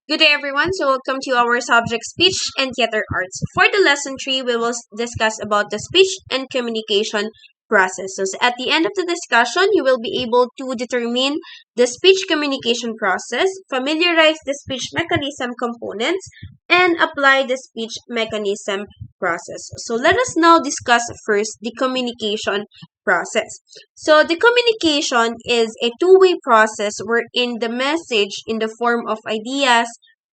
Good day, everyone. So, welcome to our subject Speech and Theater Arts. For the lesson 3, we will discuss about the speech and communication process. So, at the end of the discussion, you will be able to determine the speech communication process, familiarize the speech mechanism components, and apply the speech mechanism process. So, let us now discuss first the communication process. So, the communication is a two-way process wherein the message in the form of ideas,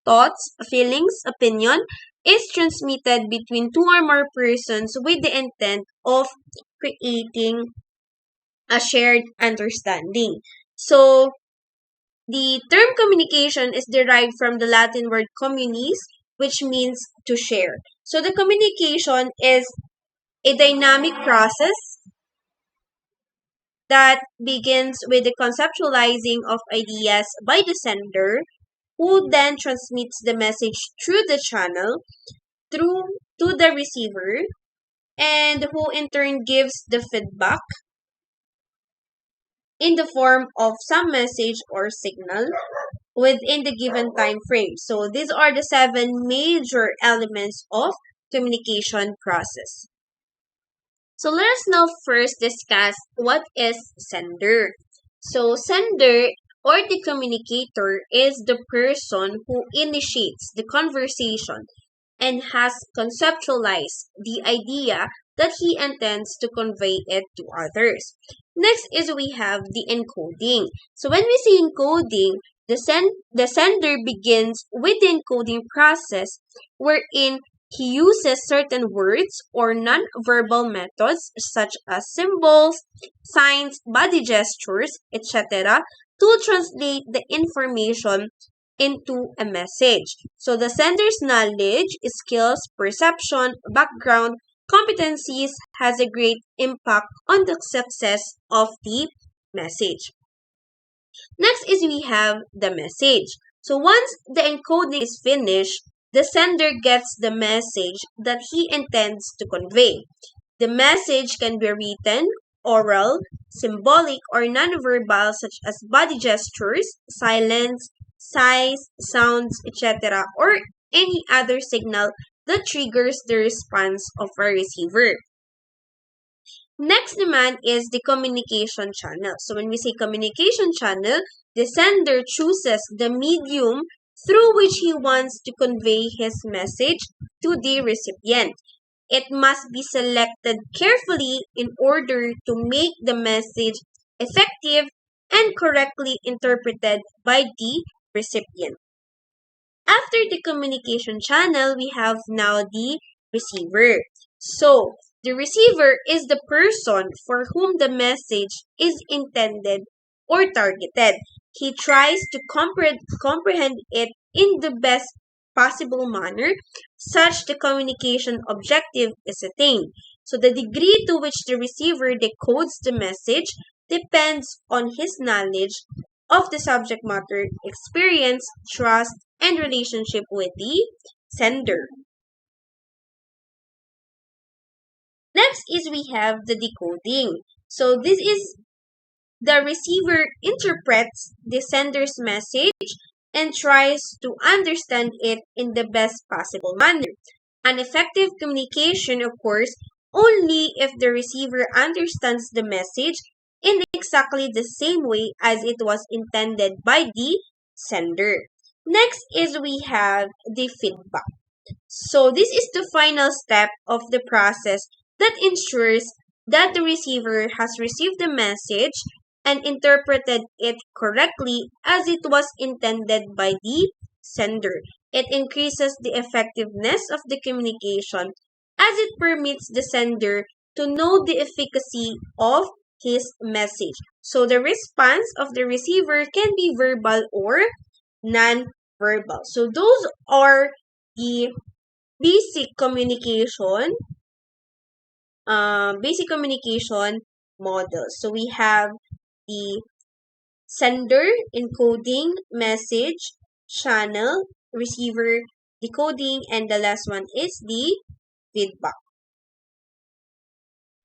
thoughts, feelings, opinion is transmitted between two or more persons with the intent of creating a shared understanding. So, the term communication is derived from the Latin word communis, which means to share. So, the communication is a dynamic process that begins with the conceptualizing of ideas by the sender, who then transmits the message through the channel through to the receiver, and who in turn gives the feedback in the form of some message or signal within the given time frame. So these are the 7 major elements of communication process. So let us now first discuss what is sender. So sender or the communicator is the person who initiates the conversation and has conceptualized the idea that he intends to convey it to others. Next is we have the encoding. So when we say encoding, the sender begins with the encoding process wherein he uses certain words or non-verbal methods such as symbols, signs, body gestures, etc. to translate the information into a message. So the sender's knowledge, skills, perception, background, competencies has a great impact on the success of the message. Next is we have the message. So once the encoding is finished, the sender gets the message that he intends to convey. The message can be written, oral, symbolic, or nonverbal such as body gestures, silence, sighs, sounds, etc., or any other signal that triggers the response of a receiver. Next demand is the communication channel. So when we say communication channel, the sender chooses the medium through which he wants to convey his message to the recipient. It must be selected carefully in order to make the message effective and correctly interpreted by the recipient. After the communication channel, we have now the receiver. So, the receiver is the person for whom the message is intended or targeted. He tries to comprehend it in the best possible manner, such the communication objective is attained. So, the degree to which the receiver decodes the message depends on his knowledge of the subject matter, experience, trust, and relationship with the sender. Next is we have the decoding. So this is the receiver interprets the sender's message and tries to understand it in the best possible manner. An effective communication occurs only if the receiver understands the message in exactly the same way as it was intended by the sender. Next is we have the feedback. So this is the final step of the process that ensures that the receiver has received the message and interpreted it correctly as it was intended by the sender. It increases the effectiveness of the communication as it permits the sender to know the efficacy of his message. So the response of the receiver can be verbal or non-verbal. So those are the basic communication models. So we have the sender, encoding, message, channel, receiver, decoding, and the last one is the feedback.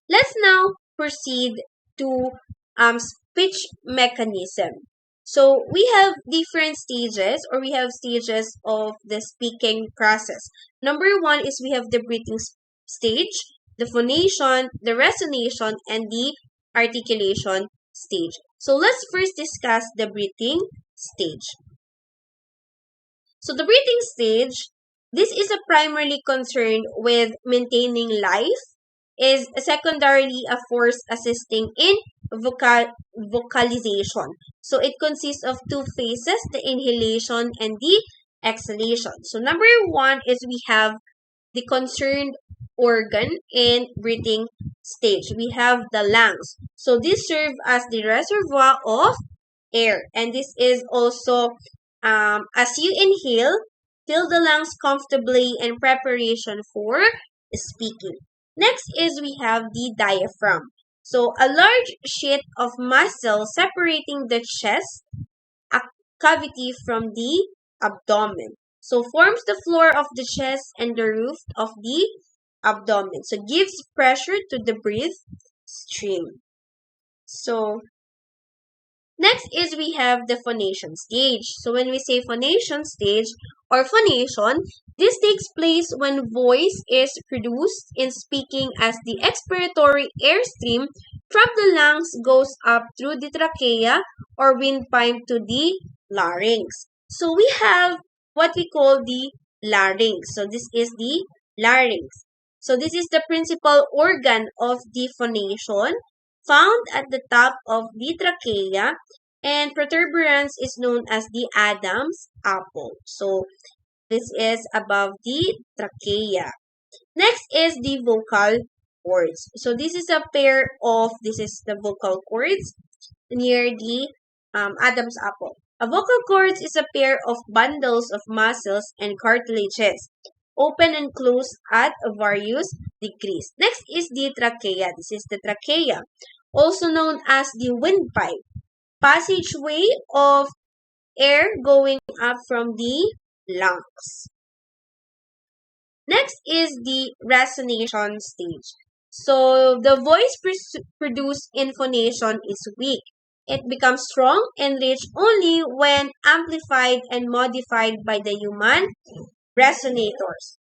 Let's now proceed to speech mechanism. So we have different stages, or we have stages of the speaking process. Number one is we have the breathing stage, the phonation, the resonation, and the articulation stage. So let's first discuss the breathing stage. So the breathing stage, this is a primarily concerned with maintaining life, is secondarily a force assisting in vocalization. So it consists of two phases, the inhalation and the exhalation. So number one is we have the concerned organ in breathing stage. We have the lungs. So this serve as the reservoir of air, and this is also as you inhale, fill the lungs comfortably in preparation for speaking. Next is we have the diaphragm. So a large sheet of muscle separating the chest cavity from the abdomen. So forms the floor of the chest and the roof of the abdomen. So gives pressure to the breath stream. So next is we have the phonation stage. So when we say phonation stage or phonation, this takes place when voice is produced in speaking as the expiratory airstream from the lungs goes up through the trachea or windpipe to the larynx. So we have what we call the larynx. So this is the larynx. So this is the principal organ of the phonation, found at the top of the trachea, and protuberance is known as the Adam's apple. So this is above the trachea. Next is the vocal cords. So this is a pair of, this is the vocal cords near the Adam's apple. A vocal cords is a pair of bundles of muscles and cartilages, open and closed at various degrees. Next is the trachea. This is the trachea, also known as the windpipe, passageway of air going up from the lungs. Next is the resonation stage. So the voice produced in phonation is weak. It becomes strong and rich only when amplified and modified by the human resonators.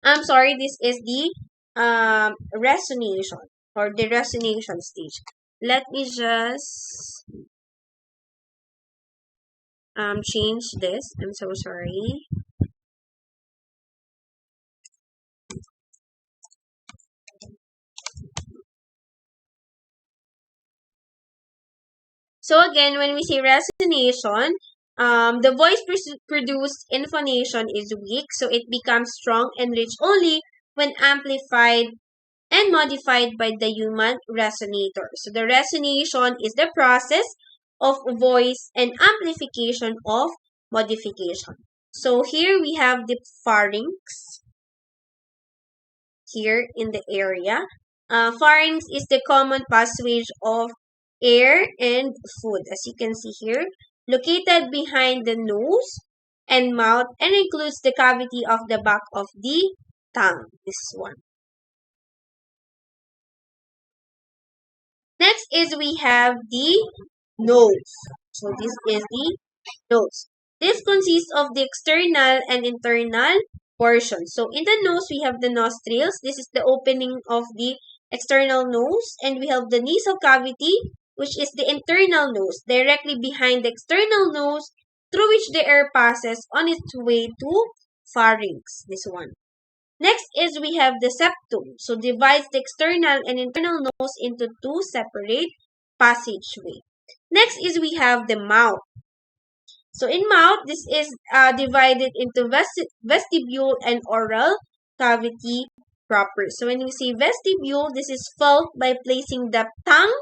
I'm sorry, this is the resonation or the resonation stage. Let me just change this. I'm so sorry. So again, when we say resonation, the voice produced in phonation is weak, so it becomes strong and rich only when amplified and modified by the human resonator. So the resonation is the process of voice and amplification of modification. So here we have the pharynx here in the area. Pharynx is the common passage of air and food, as you can see here, located behind the nose and mouth and includes the cavity of the back of the tongue, this one. Next is we have the nose. So this is the nose. This consists of the external and internal portion. So in the nose, we have the nostrils. This is the opening of the external nose. And we have the nasal cavity, which is the internal nose, directly behind the external nose, through which the air passes on its way to pharynx, this one. Next is we have the septum. So divides the external and internal nose into two separate passageway. Next is we have the mouth. So in mouth, this is divided into vestibule and oral cavity proper. So when we say vestibule, this is felt by placing the tongue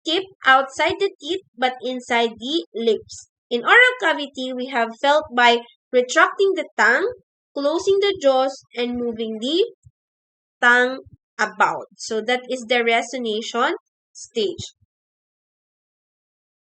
tip outside the teeth but inside the lips. In oral cavity, we have felt by retracting the tongue, closing the jaws, and moving the tongue about. So that is the resonation stage.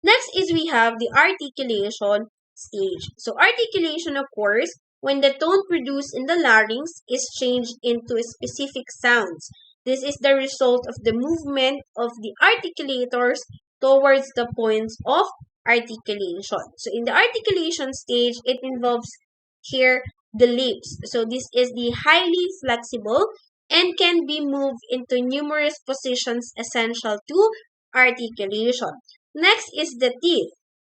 Next is we have the articulation stage. So articulation occurs when the tone produced in the larynx is changed into specific sounds. This is the result of the movement of the articulators towards the points of articulation. So in the articulation stage, it involves here the lips. So this is the highly flexible and can be moved into numerous positions essential to articulation. Next is the teeth.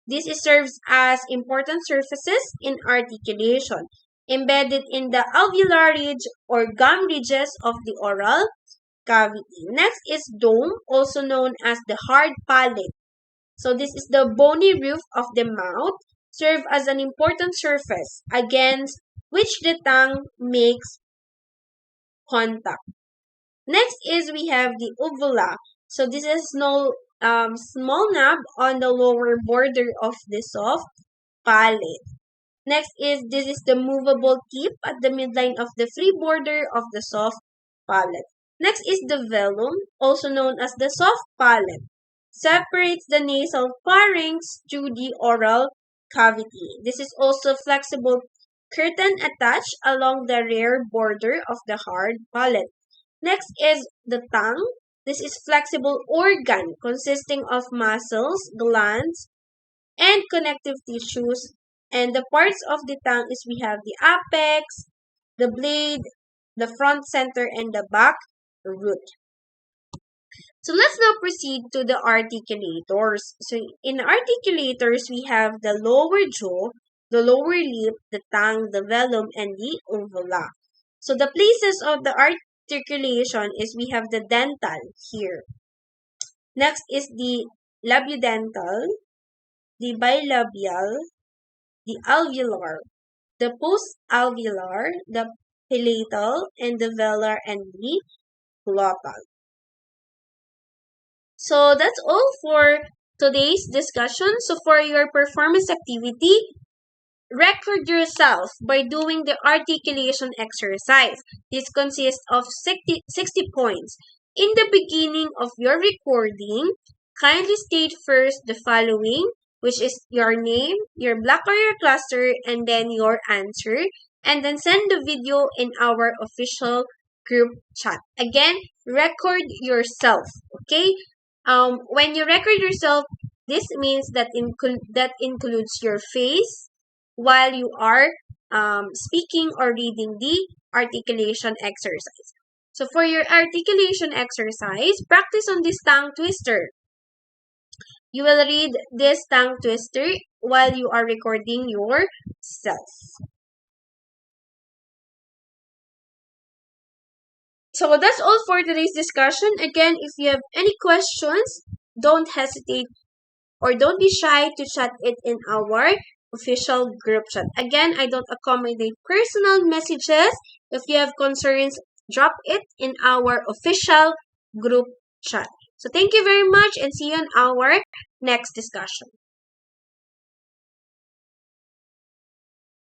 This serves as important surfaces in articulation, embedded in the alveolar ridge or gum ridges of the oral cavity. Next is dome, also known as the hard palate. So this is the bony roof of the mouth, serve as an important surface against which the tongue makes contact. Next is we have the uvula. So this is small knob on the lower border of the soft palate. Next is this is the movable tip at the midline of the free border of the soft palate. Next is the velum, also known as the soft palate. Separates the nasal pharynx to the oral cavity. This is also flexible curtain attached along the rear border of the hard palate. Next is the tongue. This is flexible organ consisting of muscles, glands, and connective tissues. And the parts of the tongue is we have the apex, the blade, the front center, and the back root. So let's now proceed to the articulators. So in articulators, we have the lower jaw, the lower lip, the tongue, the velum, and the uvula. So the places of the articulation is we have the dental here. Next is the labiodental, the bilabial, the alveolar, the postalveolar, the palatal, and the velar, and the glottal. So that's all for today's discussion. So for your performance activity, record yourself by doing the articulation exercise. This consists of 60 points. In the beginning of your recording, kindly state first the following, which is your name, your block or your cluster, and then your answer. And then send the video in our official group chat. Again, record yourself, okay? When you record yourself, this means that that includes your face while you are speaking or reading the articulation exercise. So for your articulation exercise, practice on this tongue twister. You will read this tongue twister while you are recording yourself. So that's all for today's discussion. Again, if you have any questions, don't hesitate or don't be shy to chat it in our official group chat. Again, I don't accommodate personal messages. If you have concerns, drop it in our official group chat. So thank you very much and see you on our next discussion.